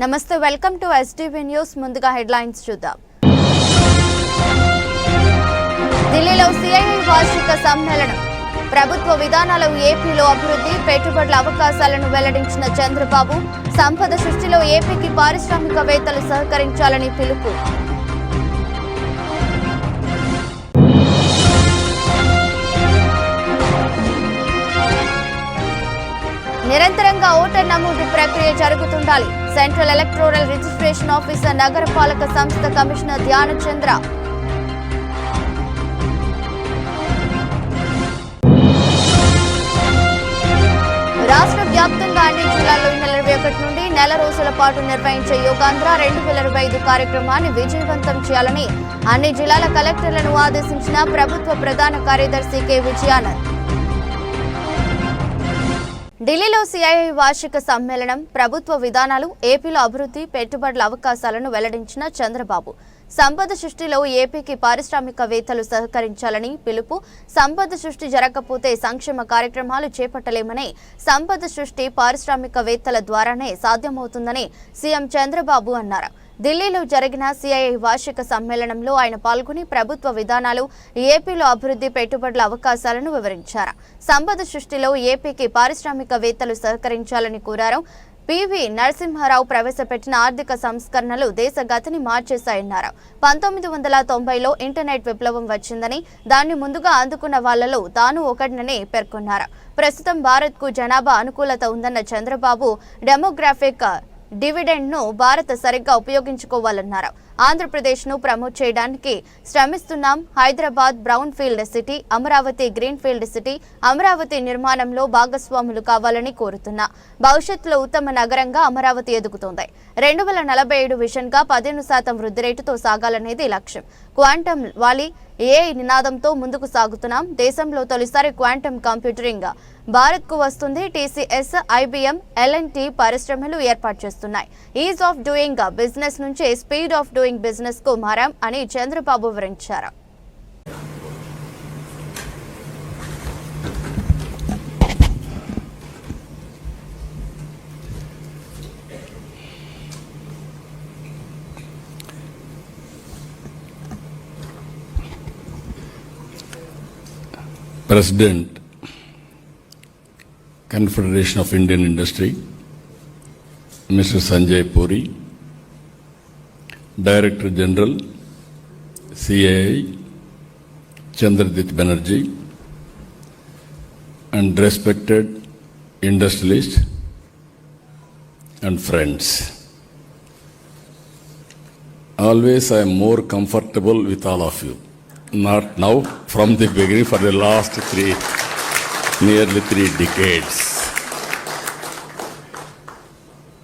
నమస్తే, welcome to STV news. ముందుగా headlines చూద్దాం. ఢిల్లీలో సిఐఐ వార్షిక సమ్మేళనం. ప్రభుత్వ విధానాలు ఏపీలో అభివృద్ధి, పెట్టుబడుల అవకాశాలను వెల్లడించిన చంద్రబాబు. సంపద సృష్టిలో ఏపీకి పారిశ్రామికవేత్తలు సహకరించాలని పిలుపు. నిరంతరంగా ఓటర్ నమోదు ప్రక్రియ జరుగుతుండాలి. సెంట్రల్ ఎలక్టోరల్ రిజిస్ట్రేషన్ ఆఫీసర్, నగరపాలక సంస్థ కమిషనర్ ధ్యానచంద్ర. రాష్ట్ర వ్యాప్తంగా అన్ని జిల్లాల్లో ఈ నెల 21 నుండి నెల రోజుల పాటు నిర్వహించే యోగాంధ్ర 2025 కార్యక్రమాన్ని విజయవంతం చేయాలని అన్ని జిల్లాల కలెక్టర్లను ఆదేశించిన ప్రభుత్వ ప్రధాన కార్యదర్శి కె విజయానంద్. ఢిల్లీలో సిఐఐ వార్షిక సమ్మేళనం. ప్రభుత్వ విధానాలు ఏపీలో అభివృద్ధి, పెట్టుబడుల అవకాశాలను వెల్లడించిన చంద్రబాబు. సంపద సృష్టిలో ఏపీకి పారిశ్రామికవేత్తలు సహకరించాలని పిలుపు. సంపద సృష్టి జరగకపోతే సంక్షేమ కార్యక్రమాలు చేపట్టలేమని, సంపద సృష్టి పారిశ్రామికవేత్తల ద్వారానే సాధ్యమవుతుందని సీఎం చంద్రబాబు అన్నారు. ఢిల్లీలో జరిగిన సిఐఐ వార్షిక సమ్మేళనంలో ఆయన పాల్గొని ప్రభుత్వ విధానాలు, ఏపీలో అభివృద్ధి, పెట్టుబడుల అవకాశాలను వివరించారు. సంపద సృష్టిలో ఏపీకి పారిశ్రామికవేత్తలు సహకరించాలని కోరారు. పివి నరసింహారావు ప్రవేశపెట్టిన ఆర్థిక సంస్కరణలు దేశ గతిని మార్చేశాయన్నారు. 1990లో ఇంటర్నెట్ విప్లవం వచ్చిందని, దాన్ని ముందుగా అందుకున్న వాళ్లలో తాను ఒకటినని పేర్కొన్నారు. ప్రస్తుతం భారత్కు జనాభా అనుకూలత ఉందన్న చంద్రబాబు డెమోగ్రాఫిక్ డివిడెండ్ను భారత్ సరిగ్గా ఉపయోగించుకోవాలన్నారు. ఆంధ్రప్రదేశ్ను ప్రమోట్ చేయడానికి శ్రమిస్తున్నాం. Hyderabad brown field city, Amaravati green field city, Amaravati నిర్మాణంలో భాగస్వాములు కావాలని కోరుతున్నా. భవిష్యత్తులో ఉత్తమ నగరంగా అమరావతి ఎదుగుతోంది. 2047 విజన్గా 15% వృద్ధి రేటుతో సాగాలనేది లక్ష్యం. క్వాంటమ్ వాలీ ఏఐ నినాదంతో ముందుకు సాగుతున్నాం. దేశంలో తొలిసారి క్వాంటమ్ కంప్యూటరింగ్ భారత్కు వస్తుంది. టీసీఎస్, ఐబీఎం, ఎల్ఎన్టీ పరిశ్రమలు ఏర్పాటు చేస్తున్నాయి. ఈజ్ ఆఫ్ డూయింగ్ బిజినెస్ నుంచి స్పీడ్ ఆఫ్ డూయింగ్ బిజినెస్ కు మారాం అని చంద్రబాబు వివరించారు. President, Confederation of Indian Industry, Mr. Sanjay Puri, Director General, CAI, Chandradit Banerjee, and respected industrialists and friends. Always I am more comfortable with all of you. Not now, from the beginning, for the last nearly 3 decades.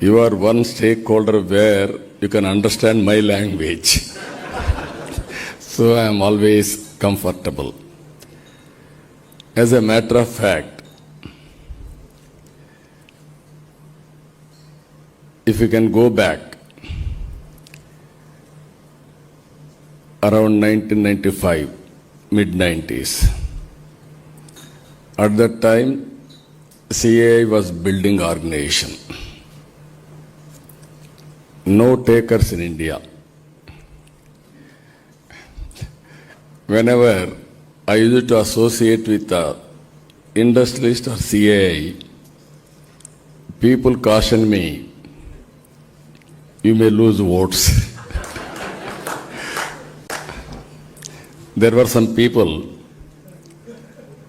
You are one stakeholder where you can understand my language. So I am always comfortable. As a matter of fact, if you can go back, around 1995, mid-90s. At that time, CAI was building organization. No takers in India. Whenever I used to associate with the industrialist or CAI, people caution me, you may lose votes. There were some people,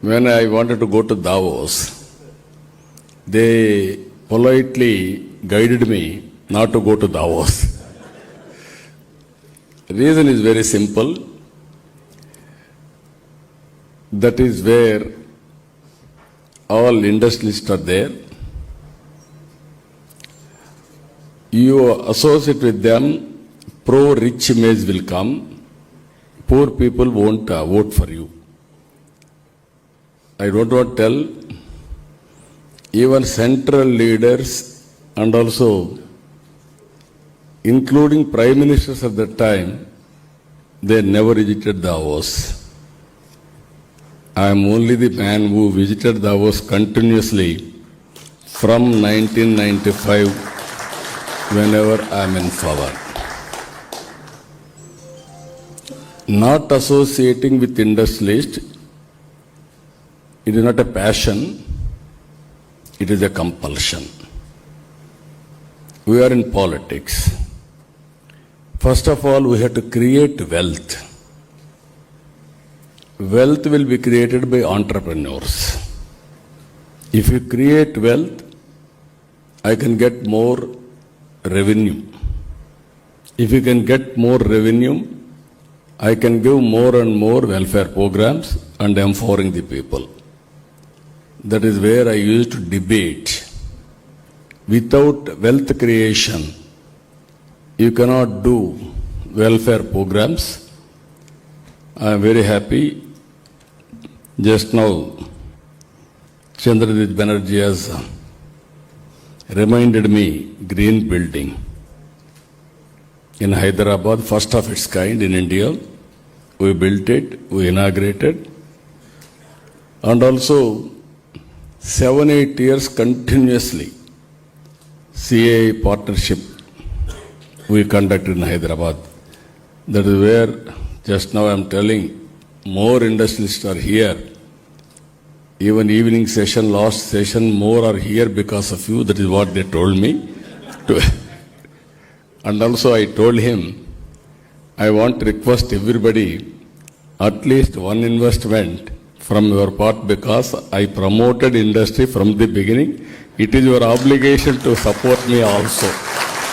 when I wanted to go to Davos, they politely guided me not to go to Davos. The reason is very simple. That is where all industrialists are there. You associate with them, pro-rich image will come. Poor people won't vote for you. I don't want to tell, even central leaders and also including prime ministers at that time, they never visited Davos. I am only the man who visited Davos continuously from 1995 whenever I am in power. Not associating with industrialists, it is not a passion, it is a compulsion. We are in politics. First of all, we have to create wealth. Wealth will be created by entrepreneurs. If you create wealth, I can get more revenue. If you can get more revenue, I can give more and more welfare programs and empowering the people. That is where I used to debate. Without wealth creation, you cannot do welfare programs. I am very happy. Just now, Chandrajit Banerjee has reminded me green building in Hyderabad, first of its kind in India. We built it, we inaugurated, and also 7-8 years continuously CA partnership we conducted in Hyderabad. That is where just now I am telling more industrialists are here. Even evening session, last session, more are here because of you. That is what they told me. And also I told him, I want to request everybody at least one investment from your part because I promoted industry from the beginning. It is your obligation to support me also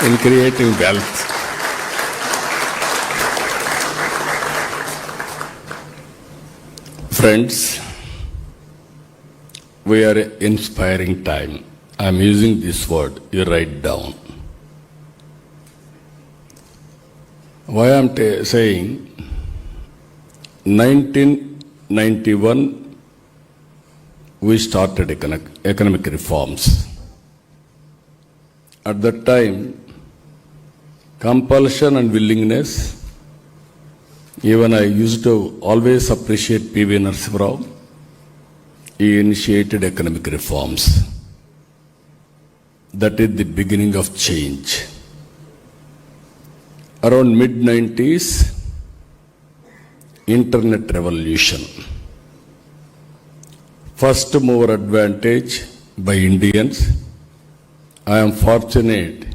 in creating wealth. Friends, we are an inspiring time. I am using this word, you write down. Why I am saying 1991 we started economic reforms. At that time, compulsion and willingness, even I used to always appreciate P.V. Narasimha Rao. He initiated economic reforms. That is the beginning of change. Around mid-90s, internet revolution. First mover advantage by Indians. I am fortunate.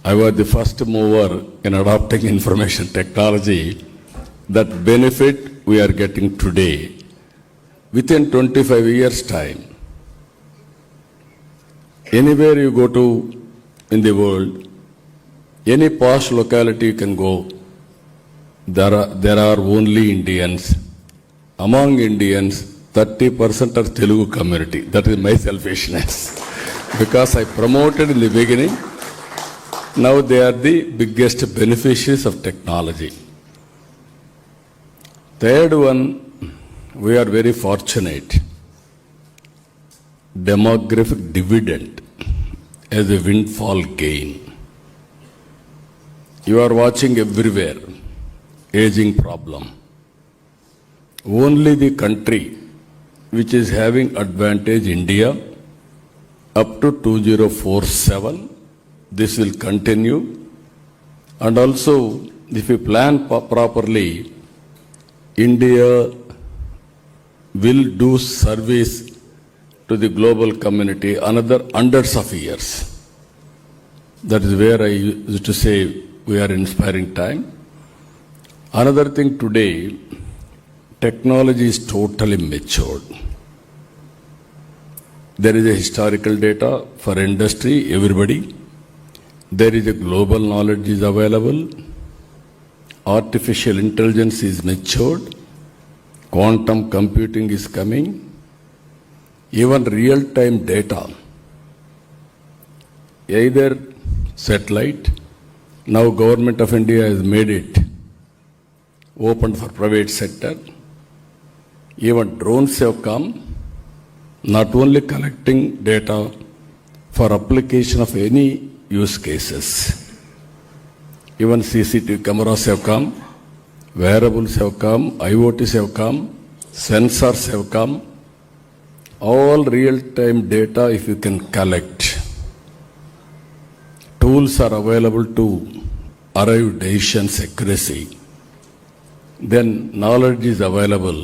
I was the first mover in adopting information technology. That benefit we are getting today. Within 25 years' time, anywhere you go to in the world, any posh locality you can go, there are only Indians. Among Indians, 30% are Telugu community. That is my selfishness. Because I promoted in the beginning, now they are the biggest beneficiaries of technology. Third one, we are very fortunate. Demographic dividend as a windfall gain. You are watching everywhere, aging problem. Only the country which is having advantage, India, up to 2047, this will continue. And also, if you plan properly, India will do service to the global community another hundreds of years. That is where I used to say we are inspiring time. Another thing today, technology is totally matured. There is a historical data for industry, everybody. There is a global knowledge is available. Artificial intelligence is matured. Quantum computing is coming. Even real-time data, either satellite, now Government of India has made it open for private sector. Even drones have come, not only collecting data for application of any use cases. Even CCTV cameras have come, wearables have come, IoTs have come, sensors have come. All real-time data if you can collect. tools are available to arrive decisions accuracy, then knowledge is available.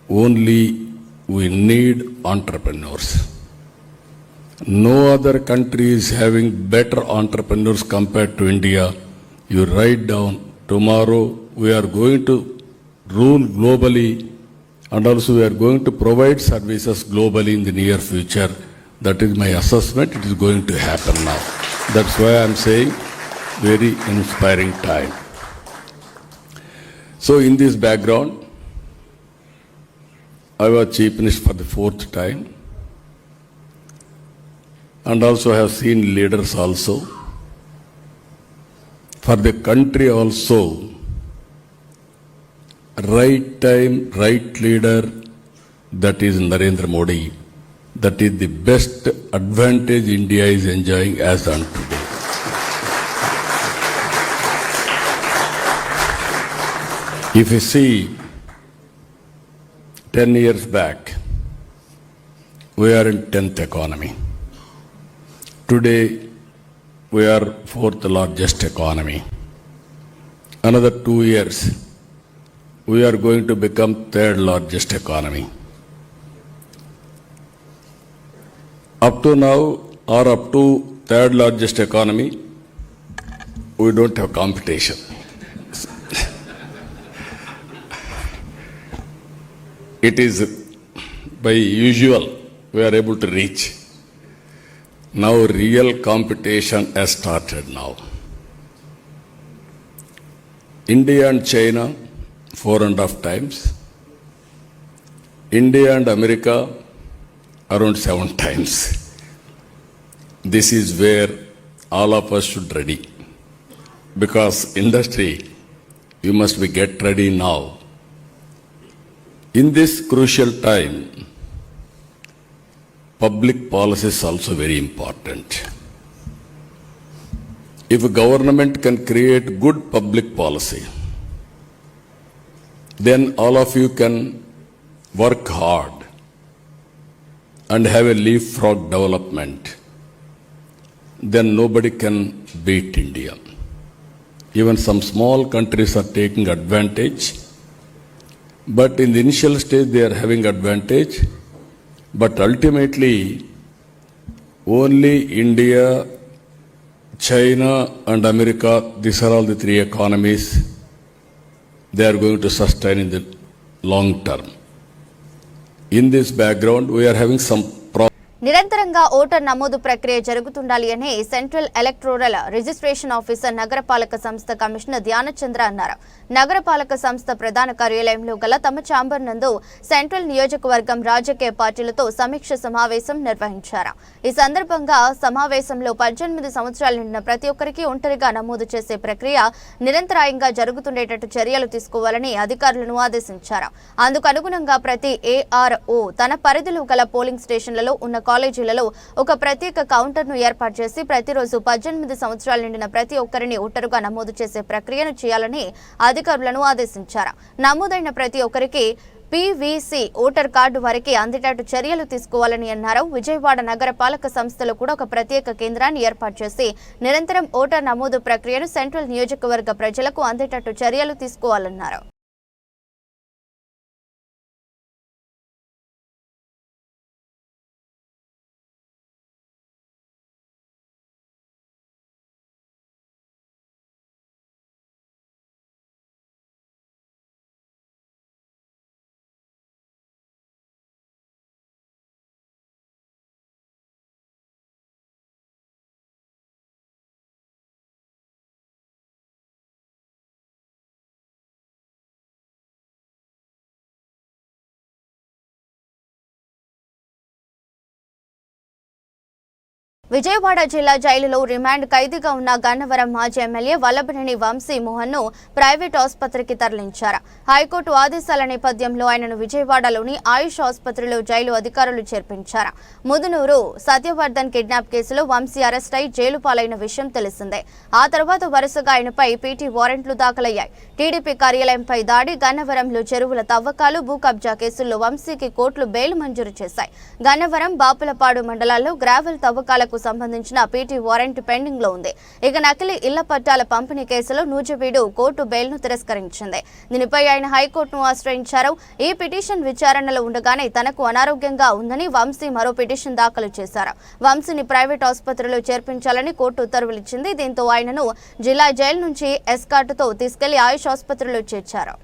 Only we need entrepreneurs. No other country is having better entrepreneurs compared to India. You write down, tomorrow we are going to rule globally, and also we are going to provide services globally in the near future. That is my assessment. It is going to happen now. That's why I am saying very inspiring time. So in this background, I was Chief Minister for the 4th time, and also have seen leaders also. For the country also, right time, right leader, that is Narendra Modi. That is the best advantage India is enjoying as on today. If you see 10 years back, we are in 10th economy. Today, we are 4th largest economy. Another 2 years, we are going to become 3rd largest economy. Up to now, or up to 3rd largest economy, we don't have competition. It is by usual we are able to reach. Now real competition has started now. India and China 4.5 times. India and America around 7 times. This is where all of us should ready. Because industry, you must be get ready now. In this crucial time, public policy is also very important. If a government can create good public policy, then all of you can work hard and have a leapfrog development. Then nobody can beat India. Even some small countries are taking advantage. But in the initial stage, they are having advantage. But ultimately, only India, China, and America, these are all the 3 economies, they are going to sustain in the long term. In this background, we are having some problems. నిరంతరంగా voter నమోదు ప్రక్రియ జరుగుతుండాలి అని central electoral registration officer నగరపాలక సంస్థ commissioner Dhyanachandra అన్నారు. నగరపాలక సంస్థ ప్రధాన కార్యాలయంలో గల తమ ఛాంబర్ నందు సెంట్రల్ నియోజకవర్గం రాజకీయ పార్టీలతో సమీక్ష సమావేశం నిర్వహించారు. ఈ సందర్భంగా సమావేశంలో 18 సంవత్సరాలు నిండిన ప్రతి ఒక్కరికి ఒంటరిగా నమోదు చేసే ప్రక్రియ నిరంతరాయంగా జరుగుతుండేటట్టు చర్యలు తీసుకోవాలని అధికారులను ఆదేశించారు. అందుకు అనుగుణంగా ప్రతి ఏఆర్ఓ తన పరిధిలో గల పోలింగ్ స్టేషన్లలో ఉన్న కాలేజీలలో ఒక ప్రత్యేక కౌంటర్ను ఏర్పాటు చేసి ప్రతిరోజు 18 సంవత్సరాలు నిండిన ప్రతి ఒక్కరిని ఓటరుగా నమోదు చేసే ప్రక్రియను చేయాలని అధికారులను ఆదేశించారు. నమోదైన ప్రతి ఒక్కరికి పీవీసీ ఓటర్ కార్డు వారికి అందేటట్టు చర్యలు తీసుకోవాలని అన్నారు. విజయవాడ నగర పాలక సంస్థలో కూడా ఒక ప్రత్యేక కేంద్రాన్ని ఏర్పాటు చేసి నిరంతరం ఓటర్ నమోదు ప్రక్రియను సెంట్రల్ నియోజకవర్గ ప్రజలకు అందేటట్టు చర్యలు తీసుకోవాలన్నారు. విజయవాడ జిల్లా జైలులో రిమాండ్ ఖైదీగా ఉన్న గన్నవరం మాజీ ఎమ్మెల్యే వల్లభనేని వంశీ మోహన్ ను ప్రైవేట్ ఆసుపత్రికి తరలించారు. హైకోర్టు ఆదేశాల నేపథ్యంలో ఆయనను విజయవాడలోని ఆయుష్ ఆసుపత్రిలో జైలు అధికారులు చేర్పించారు. ముదునూరు సత్యవర్ధన్ కిడ్నాప్ కేసులో వంశీ అరెస్ట్ అయి జైలు పాలైన విషయం తెలిసిందే. ఆ తర్వాత వరుసగా ఆయనపై పీటీ వారెంట్లు దాఖలయ్యాయి. టీడీపీ కార్యాలయంపై దాడి, గన్నవరంలో చెరువుల తవ్వకాలు, భూ కబ్జా కేసుల్లో వంశీకి కోర్టులు బెయిల్ మంజూరు చేశాయి. గన్నవరం, బాపులపాడు మండలాల్లో గ్రావెల్ తవ్వకాలకు కేసులకు సంబంధించిన పీటీ వారెంట్ పెండింగ్ లో ఉంది. ఇక నకిలీ ఇళ్ల పట్టాల పంపిణీ కేసులో నూజివీడు కోర్టు బెయిల్ను తిరస్కరించింది. దీనిపై ఆయన హైకోర్టును ఆశ్రయించారు. ఈ పిటిషన్ విచారణలో ఉండగానే తనకు అనారోగ్యంగా ఉందని వంశీ మరో పిటిషన్ దాఖలు చేశారు. వంశీని ప్రైవేట్ ఆసుపత్రిలో చేర్పించాలని కోర్టు ఉత్తర్వులిచ్చింది. దీంతో ఆయనను జిల్లా జైలు నుంచి ఎస్కార్టుతో తీసుకెళ్లి ఆయుష్ ఆసుపత్రిలో చేర్చారు.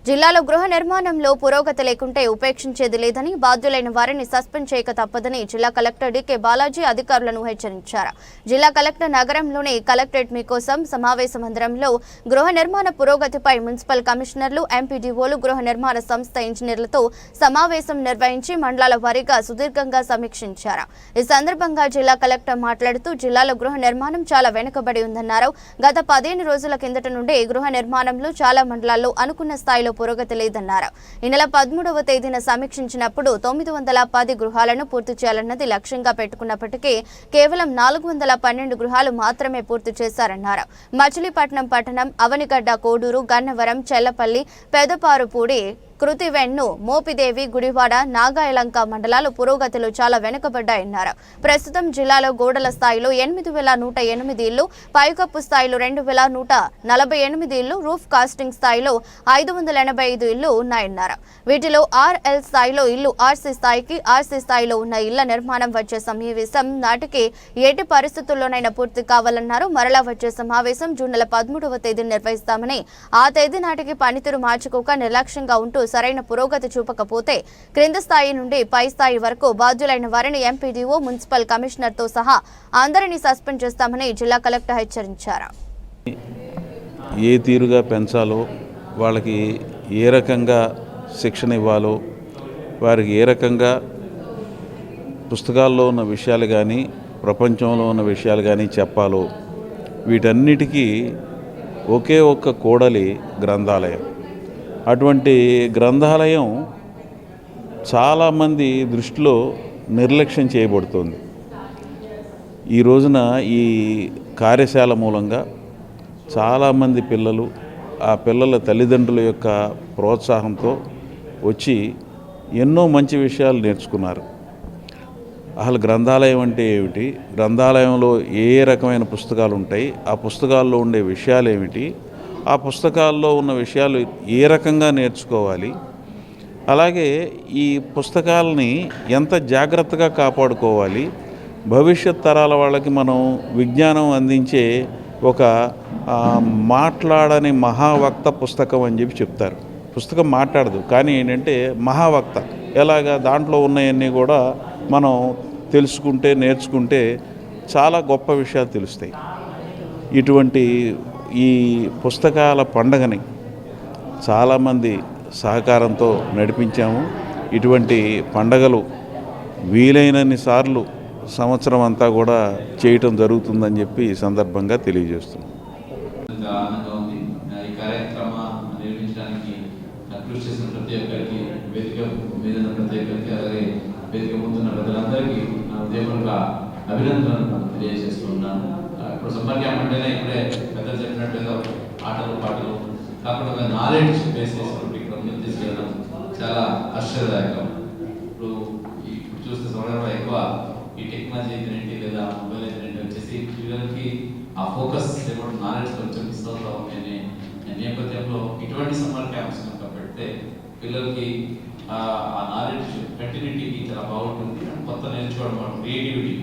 జిల్లాలో గృహ నిర్మాణంలో పురోగతి లేకుంటే ఉపేక్షించేది లేదని, బాధ్యులైన వారిని సస్పెండ్ చేయక తప్పదని జిల్లా కలెక్టర్ డికే బాలాజీ అధికారులను హెచ్చరించారు. జిల్లా కలెక్టర్ నగరంలోని కలెక్టరేట్ మీకోసం సమావేశ మందిరంలో గృహ నిర్మాణ పురోగతిపై మున్సిపల్ కమిషనర్లు, ఎంపీడీఓలు, గృహ నిర్మాణ సంస్థ ఇంజనీర్లతో సమావేశం నిర్వహించి మండలాల వారీగా సుదీర్ఘంగా సమీక్షించారు. ఈ సందర్భంగా జిల్లా కలెక్టర్ మాట్లాడుతూ జిల్లాలో గృహ నిర్మాణం చాలా వెనుకబడి ఉందన్నారు. గత 15 రోజుల కిందట నుండి గృహ నిర్మాణంలో చాలా మండలాల్లో అనుకున్న స్థాయిలో పురోగతి లేదన్నారు. ఈ నెల 13వ తేదీన సమీక్షించినప్పుడు 910 గృహాలను పూర్తి చేయాలన్నది లక్ష్యంగా పెట్టుకున్నప్పటికీ కేవలం 412 గృహాలు మాత్రమే పూర్తి చేశారన్నారు. మచిలీపట్నం పట్టణం, అవనిగడ్డ, కోడూరు, గన్నవరం, చెల్లపల్లి, పెదపారుపూడి, కృతివెన్ను, మోపిదేవి, గుడివాడ, నాగాయలంక మండలాలు పురోగతిలో చాలా వెనుకబడ్డాయన్నారు. ప్రస్తుతం జిల్లాలో గోడల స్థాయిలో 8108 ఇళ్లు, పైకప్పు స్థాయిలో 2148 ఇళ్లు, రూఫ్ కాస్టింగ్ స్థాయిలో 585 ఇళ్లు ఉన్నాయన్నారు. వీటిలో ఆర్ఎల్ స్థాయిలో ఇల్లు ఆర్సీ స్థాయికి, ఆర్సీ స్థాయిలో ఉన్న ఇళ్ల నిర్మాణం వచ్చే సమావేశం నాటికి ఎట్టి పరిస్థితుల్లోనైనా పూర్తి కావాలన్నారు. మరలా వచ్చే సమావేశం జూన్ నెల 13వ తేదీన నిర్వహిస్తామని, ఆ తేదీ నాటికి పనితీరు మార్చుకోక నిర్లక్ష్యంగా ఉంటూ సరైన పురోగతి చూపకపోతే క్రింద స్థాయి నుండి పై స్థాయి వరకు బాధ్యులైన వారిని ఎంపీడీఓ, మున్సిపల్ కమిషనర్తో సహా అందరినీ సస్పెండ్ చేస్తామని జిల్లా కలెక్టర్ హెచ్చరించారు. ఏ తీరుగా పెంచాలో, వాళ్ళకి ఏ రకంగా శిక్షణ ఇవ్వాలో, వారికి ఏ రకంగా పుస్తకాల్లో ఉన్న విషయాలు కానీ ప్రపంచంలో ఉన్న విషయాలు కానీ చెప్పాలో, వీటన్నిటికీ ఒకే ఒక్క కూడలి గ్రంథాలయం. అటువంటి గ్రంథాలయం చాలామంది దృష్టిలో నిర్లక్ష్యం చేయబడుతోంది. ఈ రోజున ఈ కార్యశాల మూలంగా చాలామంది పిల్లలు, ఆ పిల్లల తల్లిదండ్రుల యొక్క ప్రోత్సాహంతో వచ్చి ఎన్నో మంచి విషయాలు నేర్చుకున్నారు. అసలు గ్రంథాలయం అంటే ఏమిటి, గ్రంథాలయంలో ఏ రకమైన పుస్తకాలు ఉంటాయి, ఆ పుస్తకాల్లో ఉండే విషయాలు ఏమిటి, ఆ పుస్తకాల్లో ఉన్న విషయాలు ఏ రకంగా నేర్చుకోవాలి, అలాగే ఈ పుస్తకాలని ఎంత జాగ్రత్తగా కాపాడుకోవాలి, భవిష్యత్ తరాల వాళ్ళకి మనం విజ్ఞానం అందించే ఒక మాట్లాడని మహావక్త పుస్తకం అని చెప్పి చెప్తారు. పుస్తకం మాట్లాడదు, కానీ ఏంటంటే మహావక్త. ఎలాగా దాంట్లో ఉన్నవన్నీ కూడా మనం తెలుసుకుంటే, నేర్చుకుంటే చాలా గొప్ప విషయాలు తెలుస్తాయి. ఇటువంటి ఈ పుస్తకాల పండగని చాలామంది సహకారంతో నడిపించాము. ఇటువంటి పండగలు వీలైనన్ని సార్లు సంవత్సరం అంతా కూడా చేయటం జరుగుతుందని చెప్పి ఈ సందర్భంగా తెలియజేస్తున్నాం. అభినందనలు తెలియజేస్తున్నాను. ఇప్పుడు సమ్మర్ క్యాంప్ అంటేనే ఇప్పుడే పెద్దలు చెప్పినట్టుగా ఆటలు పాటలు కాకుండా ఒక నాలెడ్జ్ బేస్ చేసుకుంటే ఇక్కడ ముందుకు తీసుకెళ్ళడం చాలా ఆశ్చర్యదాయకం. ఇప్పుడు చూస్తే సమయంలో ఎక్కువ ఈ టెక్నాలజీ అయితేనేంటి లేదా మొబైల్ అయితేనేంటి వచ్చేసి పిల్లలకి ఆ ఫోకస్ లేకుండా నాలెడ్జ్ కొంచెం మిస్ అవుతా ఉంది అనే నేపథ్యంలో ఇటువంటి సమ్మర్ క్యాంప్స్ కనుక పెడితే పిల్లలకి ఆ నాలెడ్జ్ కంటిన్యూటీకి చాలా బాగుంటుంది. కొత్త నేర్చుకోవడం, క్రియేటివిటీ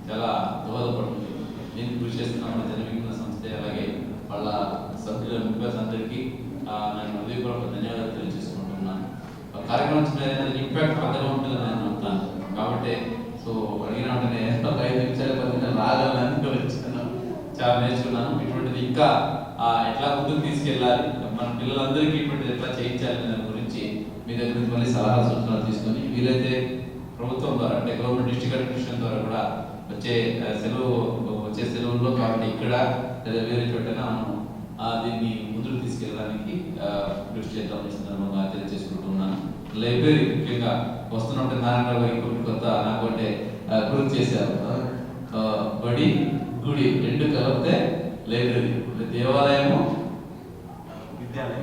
చాలా దోహదపడుతుంది. నేను కృషి చేస్తున్న మన జనవిజ్ఞాన సంస్థ అలాగే వాళ్ళ సభ్యుల మెంబర్స్ అందరికీ నేను హృదయపూర్వక ధన్యవాదాలు తెలియజేసుకుంటున్నాను. కార్యక్రమం మీద ఇంపాక్ట్ పెద్దగా ఉంటుందని నేను నమ్ముతాను. కాబట్టి సో అడిగిన వెంటనే 5 నిమిషాల 10 నిమిషాలు రాగలని వచ్చాను. చాలా నేర్చుకున్నాను. ఇటువంటిది ఇంకా ఎట్లా ముందుకు తీసుకెళ్ళాలి, మన పిల్లలందరికీ ఇటువంటిది ఎట్లా చేయించాలి దాని గురించి మీ దగ్గర నుంచి మళ్ళీ సలహా సూచనలు తీసుకొని వీలైతే ప్రభుత్వం ద్వారా అంటే గవర్నమెంట్ డిస్ట్రిక్ట్ అడ్మినిస్ట్రేషన్ ద్వారా కూడా వచ్చే సెలవుల్లో కాబట్టి ఇక్కడ లేదా వేరే చోటైనా మనం దీన్ని ముందుకు తీసుకెళ్ళడానికి కృషి చేద్దాం సందర్భంగా తెలియజేసుకుంటున్నాను. లైబ్రరీ ముఖ్యంగా వస్తున్నట్టు నారాయణరావు గారి కొత్త నాకు అంటే గుర్తు చేశారు. బడి గుడి రెండు కలిపితే లైబ్రరీ, దేవాలయము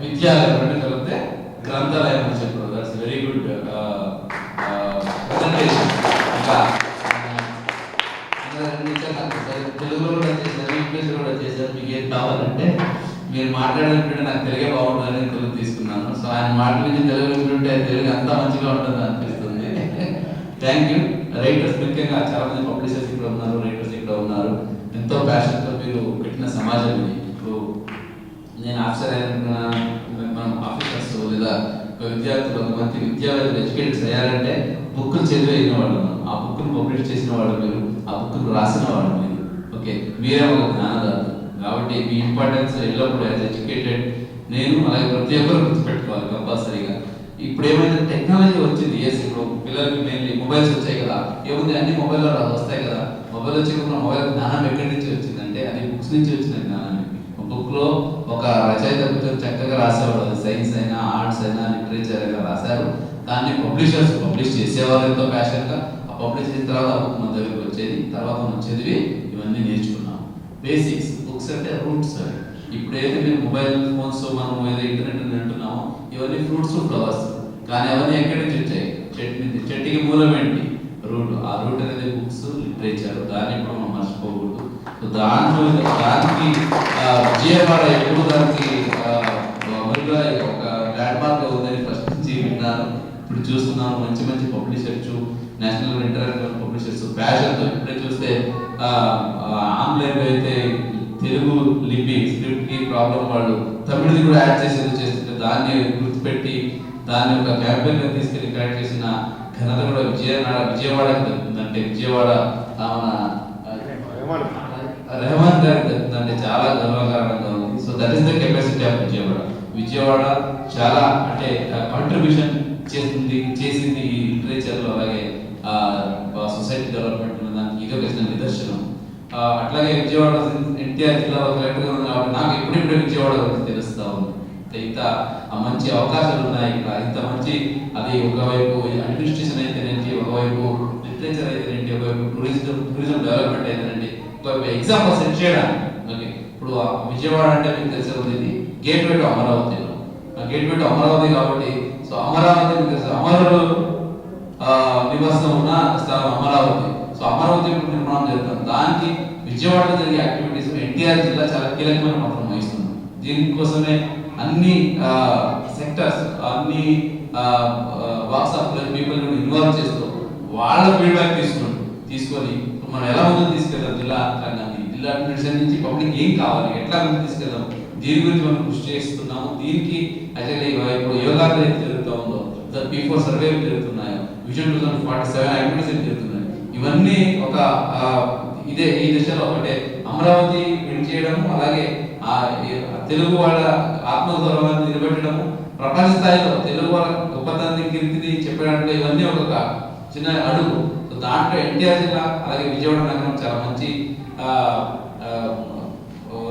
విద్యాలయం రెండు కలిపితే గ్రంథాలయం అని చెప్పారు. That's very good presentation. ఇంకా తెలుగులో కూడా చేశారు, ఇంగ్లీష్లో కూడా చేశారు. మీకు ఏది కావాలంటే మీరు మాట్లాడాలంటే నాకు తెలుగే బాగుంటుందని తెలుగు తీసుకున్నాను. సో ఆయన మాట్లాడి తెలుగు వింటుంటే తెలుగు అంతా మంచిగా ఉంటుంది అనిపిస్తుంది. Thank you. రైటర్స్ ముఖ్యంగా చాలా మంది పబ్లిషర్స్ ఇక్కడ ఉన్నారు, రైటర్స్ ఇక్కడ ఉన్నారు. ఎంతో ప్యాషన్తో మీరు పెట్టిన సమాజం ఇది. ఇప్పుడు నేను ఆఫీసర్ అయిన మనం ఆఫీసర్స్ లేదా విద్యార్థులు మంచి విద్యావేత్తలు ఎడ్యుకేటర్స్ అయ్యారంటే బుక్లు చదివిన వాళ్ళు, ఆ బుక్ను పబ్లిష్ చేసిన వాళ్ళు మీరు, ఆ బుక్ను రాసిన వాళ్ళు మీరు. ఓకే, మీరే ఒక జ్ఞానదాత. కాబట్టి మీ ఇంపార్టెన్స్ ఎల్లప్పుడూ యాజ్ ఎడ్యుకేటెడ్ నేను అలాగే ప్రతి ఒక్కరు గుర్తుపెట్టుకోవాలి కంపల్సరీగా. ఇప్పుడు ఏమైతే టెక్నాలజీ వచ్చింది, ఎస్ ఇప్పుడు పిల్లలకి మెయిన్లీ మొబైల్స్ వచ్చాయి కదా, ఏముంది అన్ని మొబైల్లో వస్తాయి కదా. మొబైల్ వచ్చినప్పుడు మొబైల్ జ్ఞానం ఎక్కడి నుంచి వచ్చిందంటే అది బుక్స్ నుంచి వచ్చిన జ్ఞానం. బుక్ లో ఒక రచయిత చక్కగా రాసేవాడు, అది సైన్స్ అయినా ఆర్ట్స్ అయినా లిటరేచర్ అయినా రాశారు. దాన్ని పబ్లిషర్స్ పబ్లిష్ చేసేవారు ఎంతో ప్యాషన్ గా. ఆ పబ్లిష్ చేసిన తర్వాత ఆ బుక్ మన దగ్గరికి వచ్చేది. తర్వాత మనం చదివి ఇవన్నీ నేర్చుకున్నాం. బేసిక్స్ బుక్స్ అంటే రూట్స్ అవి. ఇప్పుడు ఏదైతే మీరు మొబైల్ ఫోన్స్ మనం ఏదో ఇంటర్నెట్ అంటున్నామో ఇవన్నీ ఫ్రూట్స్ ఫ్లవర్స్, కానీ అవన్నీ ఎక్కడి నుంచి వచ్చాయి? చెట్టుకి మూలం ఏంటి? రూట్. ఆ రూట్ అనేది బుక్స్ లిటరేచర్. దాన్ని ఇప్పుడు మనం మర్చిపోకూడదు. సో దానికి విజయవాడ ఎప్పుడు దానికి మామూలుగా ఒక ల్యాండ్ మార్క్ ఉందని ఫస్ట్ నుంచి విన్నాను. ఇప్పుడు చూస్తున్నాను మంచి మంచి పబ్లిషర్స్, నేషనల్ ఇంటర్నేషనల్ పబ్లిషర్స్ ప్యాషన్తో. ఇప్పుడే చూస్తే ఆన్లైన్లో అయితే తెలుగు లిపి స్క్రిప్ట్ కి ప్రాబ్లం వాళ్ళు తమిళది కూడా యాడ్ చేస్తుంటే దాన్ని గుర్తుపెట్టి దాన్ని ఒక క్యాంపెయిన్ గా తీసుకెళ్లి కరెక్ట్ చేసిన ఘనత కూడా విజయవాడకి దక్కుతుందంటే విజయవాడ రెహమాన్ గారికి దక్కుతుందంటే చాలా గర్వకారణంగా ఉంది. So that is the capacity of Vijayawada. Vijayawada చాలా అంటే కాంట్రిబ్యూషన్ చేసింది ఈ లిటరేచర్ లో, అలాగే సొసైటీ డెవలప్మెంట్ దానికి ఇదో ఒక నిదర్శనం. అట్లాగే విజయవాడ ఎన్టీఆర్ జిల్లాలో కలెక్టర్గా ఉంది కాబట్టి నాకు ఎప్పుడెప్పుడు విజయవాడ గురించి తెలుస్తా ఉంది. ఇంత మంచి అవకాశాలు ఉన్నాయి ఇక్కడ, ఇంత మంచి అది ఒకవైపు అడ్మినిస్ట్రేషన్ అయితేనేంటి, ఒకవైపు లిటరేచర్ అయితేనేంటి, ఒకవైపు టూరిజం డెవలప్మెంట్ అయితేనేంటి, ఒకవైపు ఎగ్జాంపుల్ సెట్ చేయడానికి. ఓకే, ఇప్పుడు విజయవాడ అంటే మీకు తెలిసే ఉంది గేట్ వే టు అమరావతిలో, గేట్ వే టు అమరావతి కాబట్టి సో అమరావతి మీకు తెలుసు, అమరులు నివాసం ఉన్న స్థలం అమరావతి. సో అమరావతి నిర్మాణం జరుగుతుంది. దానికి విజయవాడలో జరిగే యాక్టివిటీస్ ఎన్టీఆర్ జిల్లా చాలా కీలకమైన పాత్ర వహిస్తుంది. దీనికోసమే అన్ని సెక్టర్స్, అన్ని walks of life people involve చేస్తూ వాళ్ళ ఫీడ్బ్యాక్ తీసుకొని మనం ఎలా ముందుకు తీసుకెళ్తాం జిల్లా రంగాన్ని, జిల్లా అడ్మినిస్ట్రేషన్ నుంచి పబ్లిక్ ఏం కావాలి, ఎట్లా ముందుకు తీసుకెళ్దాం, దీని గురించి మనం కృషి చేస్తున్నాము. దీనికి యాక్చువల్లీ ఇప్పుడు యోగా జరుగుతూ ఉందో, P4 సర్వే జరుగుతున్నాయో, విజన్ 2047 యాక్టివిటీస్ జరుగుతున్నాయి. ఇవన్నీ ఒక ఈ దిశలో అంటే అమరావతి విన్ చేయడము, అలాగే తెలుగు వాళ్ళ ఆత్మగౌరవాన్ని నిలబెట్టడము, ప్రపంచ స్థాయిలో తెలుగు వాళ్ళ గొప్పతనాన్ని కీర్తిని చెప్పడానికి ఇవన్నీ ఒక చిన్న అడుగు. సో దాంట్లో ఎన్టీఆర్ జిల్లా అలాగే విజయవాడ నగరం చాలా మంచి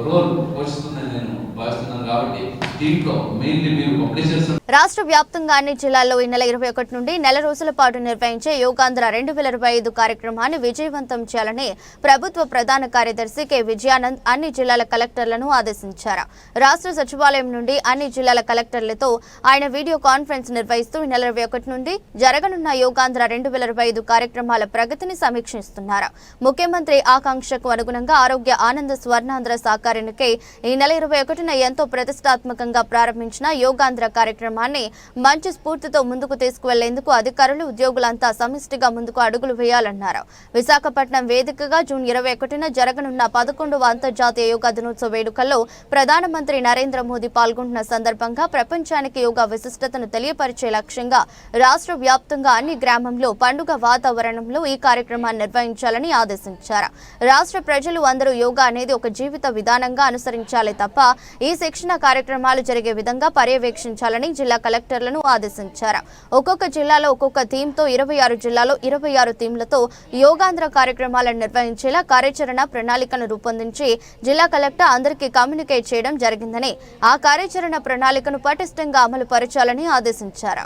రోల్ పోషిస్తుందని నేను భావిస్తున్నాను. కాబట్టి దీంట్లో మెయిన్లీ మీరు పబ్లిషర్స్. రాష్ట్ర వ్యాప్తంగా అన్ని జిల్లాల్లో ఈ నెల 21 నుండి నెల రోజుల పాటు నిర్వహించే యోగాంధ్ర 2025 కార్యక్రమాన్ని విజయవంతం చేయాలని ప్రభుత్వ ప్రధాన కార్యదర్శి కె విజయానంద్ అన్ని జిల్లాల కలెక్టర్లను ఆదేశించారు. రాష్ట్ర సచివాలయం నుండి అన్ని జిల్లాల కలెక్టర్లతో ఆయన వీడియో కాన్ఫరెన్స్ నిర్వహిస్తూ ఈ నెల 21 నుండి జరగనున్న యోగాంధ్ర 2025 కార్యక్రమాల ప్రగతిని సమీక్షిస్తున్నారు. ముఖ్యమంత్రి ఆకాంక్షకు అనుగుణంగా ఆరోగ్య ఆనంద స్వర్ణాంధ్ర సాకారానికై ఈ నెల 21న ఎంతో ప్రతిష్టాత్మకంగా ప్రారంభించిన యోగాంధ్ర కార్యక్రమాన్ని మంచి స్ఫూర్తితో ముందుకు తీసుకువెళ్లేందుకు అధికారులు ఉద్యోగులంతా సమిష్టిగా ముందుకు అడుగులు వేయాలన్నారు. విశాఖపట్నం వేదికగా జూన్ 21న జరగనున్న 11వ అంతర్జాతీయ యోగా దినోత్సవ వేడుకల్లో ప్రధానమంత్రి నరేంద్ర మోదీ పాల్గొంటున్న సందర్భంగా ప్రపంచానికి యోగా విశిష్టతను తెలియపరిచే లక్ష్యంగా రాష్ట్ర వ్యాప్తంగా అన్ని గ్రామంలో పండుగ వాతావరణంలో ఈ కార్యక్రమాన్ని నిర్వహించాలని ఆదేశించారు. రాష్ట్ర ప్రజలు అందరూ యోగా అనేది ఒక జీవిత విధానంగా అనుసరించాలి తప్ప ఈ శిక్షణ కార్యక్రమాలు జరిగే విధంగా పర్యవేక్షించాలని జిల్లా కలెక్టర్లను ఆదేశించారు. ఒక్కొక్క జిల్లాలో ఒక్కొక్క థీమ్తో 26 జిల్లాలో 26 థీమ్లతో యోగాంధ్ర కార్యక్రమాలను నిర్వహించేలా కార్యాచరణ ప్రణాళికను రూపొందించి జిల్లా కలెక్టర్ అందరికీ కమ్యూనికేట్ చేయడం జరిగిందని, ఆ కార్యాచరణ ప్రణాళికను పటిష్టంగా అమలు పరచాలని ఆదేశించారు.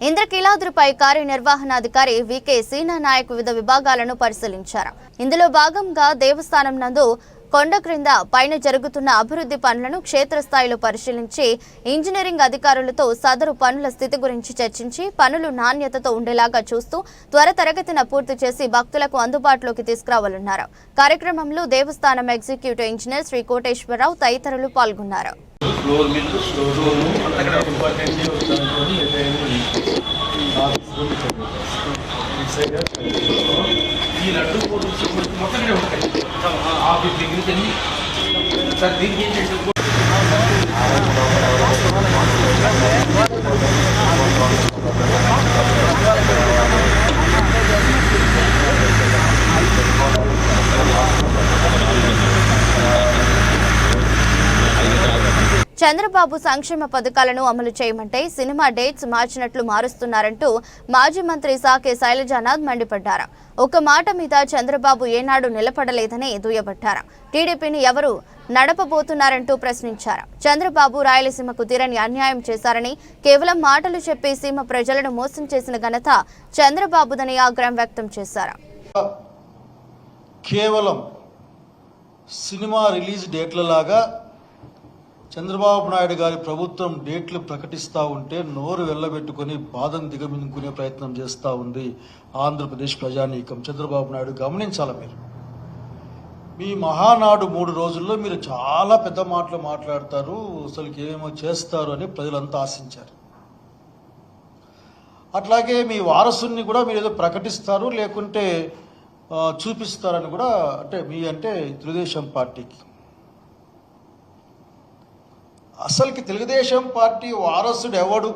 ఇంద్రకీలాద్రిపై కార్యనిర్వహణాధికారి వికే సీనా నాయక్ వివిధ విభాగాలను పరిశీలించారు. ఇందులో భాగంగా దేవస్థానం నందు కొండ క్రింద పైన జరుగుతున్న అభివృద్ధి పనులను క్షేత్రస్థాయిలో పరిశీలించి ఇంజనీరింగ్ అధికారులతో సదరు పనుల స్థితి గురించి చర్చించి పనులు నాణ్యతతో ఉండేలాగా చూస్తూ త్వరితగతిన పూర్తి చేసి భక్తులకు అందుబాటులోకి తీసుకురావాలన్నారు. కార్యక్రమంలో దేవస్థానం ఎగ్జిక్యూటివ్ ఇంజనీర్ శ్రీ కోటేశ్వరరావు తదితరులు పాల్గొన్నారు. ఈ లడ్డు మొత్తం ఉంటాయి ఆఫీస్ దగ్గరికి వెళ్ళి సార్ దీనికి ఏంటంటే చంద్రబాబు సంక్షేమ పథకాలను అమలు చేయమంటే సినిమా డేట్స్ మార్చినట్లు మారుస్తున్నారంటూ మాజీ మంత్రి సాకే శైలజానాథ్ మండిపడ్డారు. ఒక మాట మీద చంద్రబాబు ఏనాడు నిలబడలేదని దుయ్యబట్టారు. టీడీపీని ఎవరు నడపబోతున్నారంటూ ప్రశ్నించారు. చంద్రబాబు రాయలసీమకు తీరని అన్యాయం చేశారని, కేవలం మాటలు చెప్పి సీమ ప్రజలను మోసం చేసిన ఘనత చంద్రబాబుదని ఆగ్రహం వ్యక్తం చేశారు. కేవలం సినిమా రిలీజ్ డేట్లలాగా చంద్రబాబు నాయుడు గారి ప్రభుత్వం డేట్లు ప్రకటిస్తూ ఉంటే నోరు వెళ్ళబెట్టుకుని బాధను దిగమిందుకునే ప్రయత్నం చేస్తూ ఉంది ఆంధ్రప్రదేశ్ ప్రజానీకం. చంద్రబాబు నాయుడు గమనించాలి, మీరు మీ మహానాడు 3 రోజుల్లో మీరు చాలా పెద్ద మాటలు మాట్లాడతారు, అసలుకి ఏమేమో చేస్తారు అని ప్రజలంతా ఆశించారు. అట్లాగే మీ వారసుని కూడా మీరు ఏదో ప్రకటిస్తారు, లేకుంటే చూపిస్తారని కూడా, అంటే తెలుగుదేశం పార్టీకి. అసలుకి తెలుగుదేశం పార్టీ వారసుడు ఎవడు?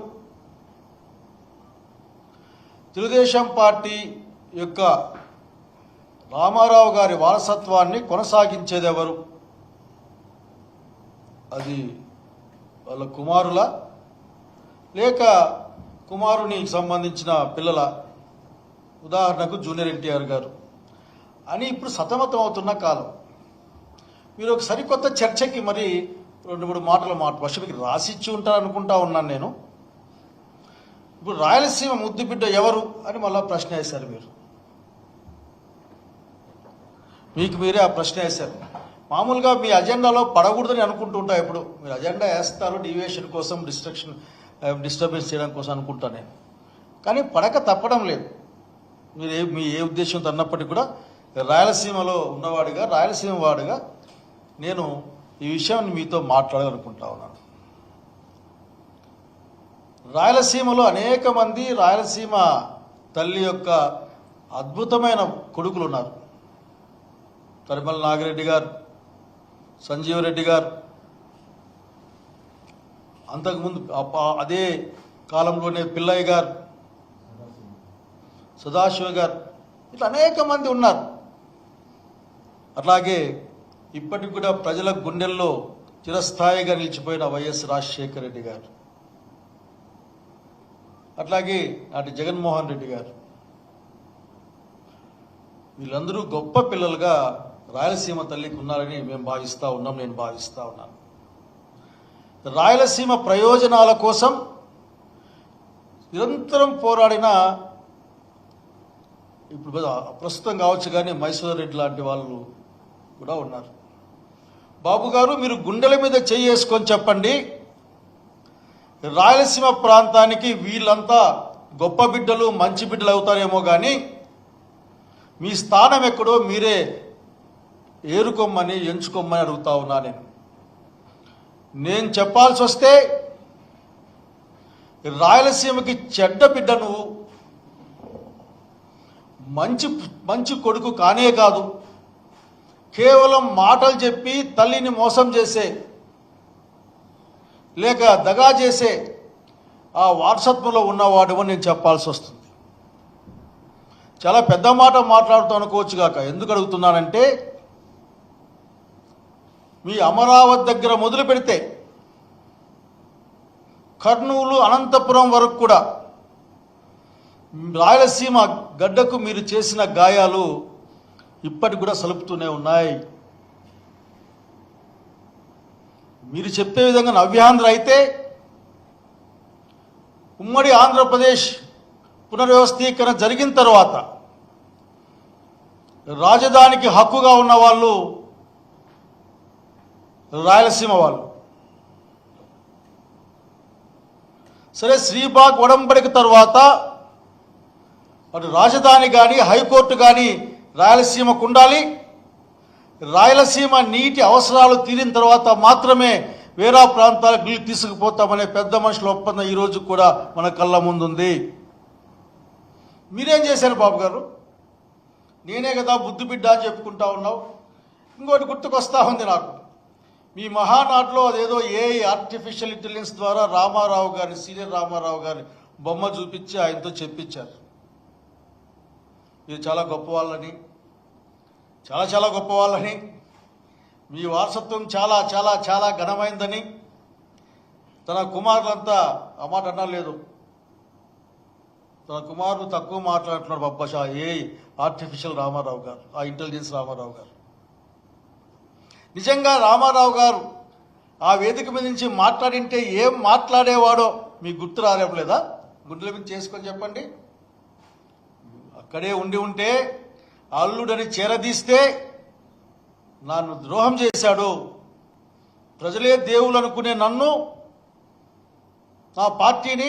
తెలుగుదేశం పార్టీ యొక్క రామారావు గారి వారసత్వాన్ని కొనసాగించేది ఎవరు? అది వాళ్ళ కుమారుల, లేక కుమారునికి సంబంధించిన పిల్లల? ఉదాహరణకు జూనియర్ ఎన్టీఆర్ గారు అని ఇప్పుడు సతమతం అవుతున్న కాలం. మీరు ఒక సరికొత్త చర్చకి మరి 2-3 మాటలు ఫస్ట్ మీకు రాసిచ్చి ఉంటారు అనుకుంటా ఉన్నాను నేను. ఇప్పుడు రాయలసీమ ముద్దు బిడ్డ ఎవరు అని మళ్ళీ ప్రశ్న వేశారు మీరు. మీకు మీరే ఆ ప్రశ్న వేశారు. మామూలుగా మీ అజెండాలో పడకూడదని అనుకుంటూ ఉంటా. ఇప్పుడు మీరు అజెండా వేస్తారు డీవియేషన్ కోసం, డిస్టర్బెన్స్ చేయడం కోసం అనుకుంటా నేను. కానీ పడక తప్పడం లేదు. మీరు మీ ఏ ఉద్దేశంతో అన్నప్పటికీ కూడా రాయలసీమలో ఉన్నవాడిగా, రాయలసీమ వాడిగా నేను ఈ విషయాన్ని మీతో మాట్లాడాలనుకుంటా ఉన్నాను. రాయలసీమలో అనేక మంది రాయలసీమ తల్లి యొక్క అద్భుతమైన కొడుకులు ఉన్నారు. పరిమళ నాగిరెడ్డి గారు, సంజీవరెడ్డి గారు, అంతకుముందు అదే కాలంలోనే పిల్లయ్య గారు, సదాశివ గారు, ఇట్లా అనేక మంది ఉన్నారు. అట్లాగే ఇప్పటికి కూడా ప్రజల గుండెల్లో చిరస్థాయిగా నిలిచిపోయిన వైఎస్ రాజశేఖర రెడ్డి గారు. అట్లాగే నాటి జగన్మోహన్ రెడ్డి గారు, వీళ్ళందరూ గొప్ప పిల్లలుగా రాయలసీమ తల్లికి ఉన్నారని మేము భావిస్తూ ఉన్నాం, నేను భావిస్తూ ఉన్నాను. రాయలసీమ ప్రయోజనాల కోసం నిరంతరం పోరాడిన, ఇప్పుడు ప్రస్తుతం కావచ్చు కానీ మైసూర్ రెడ్డి లాంటి వాళ్ళు కూడా ఉన్నారు. బాబు గారు, మీరు గుండెల మీద చేసుకొని చెప్పండి, రాయలసీమ ప్రాంతానికి వీళ్ళంతా గొప్ప బిడ్డలు, మంచి బిడ్డలు అవుతారేమో కానీ మీ స్థానం ఎక్కడో మీరే ఏరుకోమని ఎంచుకోమని అడుగుతా ఉన్నా. నేను చెప్పాల్సి వస్తే రాయలసీమకి చెడ్డ బిడ్డ నువ్వు, మంచి కొడుకు కానే కాదు, కేవలం మాటలు చెప్పి తల్లిని మోసం చేసే లేక దగా చేసే ఆ వారసత్వంలో ఉన్నవాడు అని నేను చెప్పాల్సి వస్తుంది. చాలా పెద్ద మాట మాట్లాడుతూ అనుకోవచ్చు కాక, ఎందుకు అడుగుతున్నానంటే మీ అమరావతి దగ్గర మొదలు పెడితే కర్నూలు, అనంతపురం వరకు కూడా రాయలసీమ గడ్డకు మీరు చేసిన గాయాలు ఇప్పటికి కూడా సలుపుతూనే ఉన్నాయి. మీరు చెప్పే విధంగా నవ్యాంధ్ర అయితే ఉమ్మడి ఆంధ్రప్రదేశ్ పునర్వ్యవస్థీకరణ జరిగిన తర్వాత రాజధానికి హక్కుగా ఉన్న వాళ్ళు రాయలసీమ వాళ్ళు. సరే, శ్రీబాగ్ ఒడంబడిక తర్వాత అటు రాజధాని కానీ హైకోర్టు కానీ రాయలసీమకు ఉండాలి. రాయలసీమ నీటి అవసరాలు తీరిన తర్వాత మాత్రమే వేరే ప్రాంతాలకు నీళ్ళు తీసుకుపోతామనే పెద్ద మనుషుల ఒప్పందం ఈరోజు కూడా మన కళ్ళ ముందుంది. మీరేం చేశారు బాబు గారు? నేనే కదా బుద్ధి బిడ్డ అని చెప్పుకుంటా ఉన్నావు. ఇంకోటి గుర్తుకొస్తా ఉంది నాకు, మీ మహానాడులో అదేదో ఆర్టిఫిషియల్ ఇంటెలిజెన్స్ ద్వారా రామారావు గారిని, సీనియర్ రామారావు గారిని బొమ్మ చూపించి ఆయనతో చెప్పించారు. మీరు చాలా గొప్ప వాళ్ళని, చాలా గొప్ప వాళ్ళని, మీ వారసత్వం చాలా చాలా చాలా ఘనమైందని. తన కుమారులంతా ఆ మాట అనలేదు, తన కుమారులు తక్కువ మాట్లాడుతున్నాడు బాబాషా ఆర్టిఫిషియల్ రామారావు గారు, ఆ ఇంటెలిజెన్స్ రామారావు గారు. నిజంగా రామారావు గారు ఆ వేదిక మీద నుంచి మాట్లాడింటే ఏం మాట్లాడేవాడో మీకు గుర్తు రాలేదా? గుండెల మీద చేసుకొని చెప్పండి. అక్కడే ఉంటే అల్లుడని చేరదీస్తే నన్ను ద్రోహం చేశాడు, ప్రజలే దేవుళ్ళు అనుకునే నన్ను, నా పార్టీని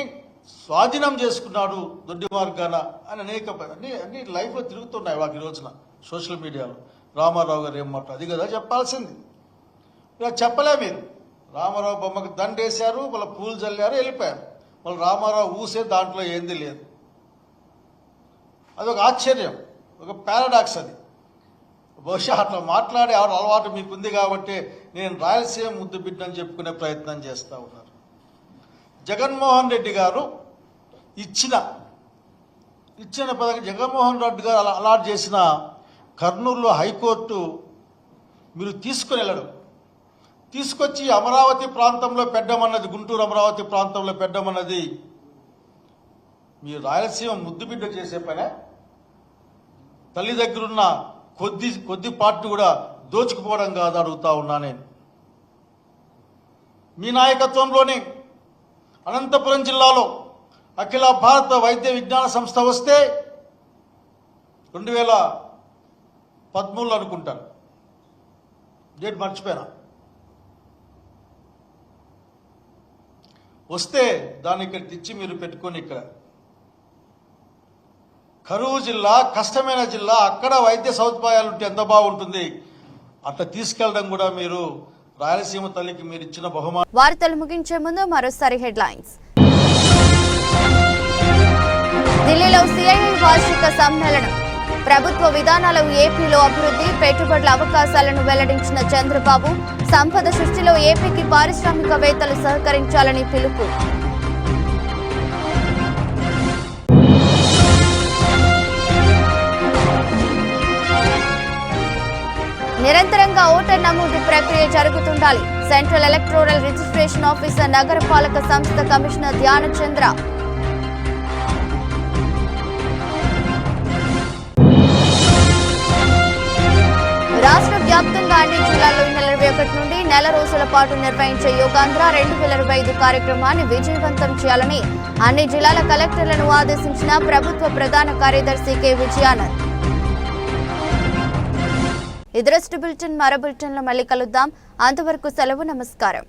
స్వాధీనం చేసుకున్నాడు దొడ్డి మార్గాన అని అనేక అన్ని లైఫ్లో తిరుగుతున్నాయి వాకి రోజున సోషల్ మీడియాలో. రామారావు గారు ఏం మాట, అది కదా చెప్పాల్సింది. ఇలా చెప్పలే మీరు. రామారావు బొమ్మకు దండేశారు, వాళ్ళ పూలు చల్లారు, వెళ్ళిపోయారు. వాళ్ళు రామారావు ఊసే దాంట్లో ఏంది లేదు. అదొక ఆశ్చర్యం, ఒక పారాడాక్స్. అది బహుశా అట్లా మాట్లాడే అలవాటు మీకుంది కాబట్టి నేను రాయలసీమ ముద్దు బిడ్డని చెప్పుకునే ప్రయత్నం చేస్తూ ఉన్నారు. జగన్మోహన్ రెడ్డి గారు ఇచ్చిన పదవి, జగన్మోహన్ రెడ్డి గారు అలాట్ చేసిన కర్నూలులో హైకోర్టు మీరు తీసుకుని వెళ్ళడం, తీసుకొచ్చి అమరావతి ప్రాంతంలో పెట్టమన్నది, గుంటూరు అమరావతి ప్రాంతంలో పెట్టమన్నది మీరు రాయలసీమ ముద్దుబిడ్డ చేసే పనే? తల్లి దగ్గరున్న కొద్ది పార్టీ కూడా దోచుకుపోవడం కాదు అడుగుతా ఉన్నా నేను. మీ నాయకత్వంలోనే అనంతపురం జిల్లాలో అఖిల భారత వైద్య విజ్ఞాన సంస్థ వస్తే 2013లో అనుకుంటాను, డేట్ మర్చిపోయినా, వస్తే దాన్ని ఇక్కడ తెచ్చి మీరు పెట్టుకొని ఇక్కడ కరువు జిల్లా, కష్టమైన జిల్లా, అక్కడ వైద్య సదుపాయాలు ఉంటే ఎంత బాగుంటుంది. అట్లా తీసుకెళ్ళడం కూడా మీరు రాయలసీమ తల్లికి మీరు ఇచ్చిన బహుమానం. వార్తలు ముగించే ముందు మరోసారి హెడ్లైన్స్. ఢిల్లీలో సిఐఐ వార్షిక సమ్మేళనం. ప్రభుత్వ విధానాలు ఏపీలో అభివృద్ధి, పెట్టుబడుల అవకాశాలను వెల్లడించిన చంద్రబాబు. సంపద సృష్టిలో ఏపీకి పారిశ్రామికవేత్తలు సహకరించాలని పిలుపు. నిరంతరంగా ఓటర్ నమోదు ప్రక్రియ జరుగుతుండాలి. సెంట్రల్ ఎలక్టోరల్ రిజిస్ట్రేషన్ ఆఫీసర్, నగరపాలక సంస్థ కమిషనర్ ధ్యానచంద్ర. నెల రోజుల పాటు నిర్వహించే యోగాంధ్ర 2025 కార్యక్రమాన్ని విజయవంతం చేయాలని అన్ని జిల్లాల కలెక్టర్లను ఆదేశించిన ప్రభుత్వ ప్రధాన కార్యదర్శి కె విజయానంద్. ఇదరస్ట్ బులెటిన్ మరో బులెటిన్లో మళ్ళీ కలుద్దాం. అంతవరకు సెలవు. నమస్కారం.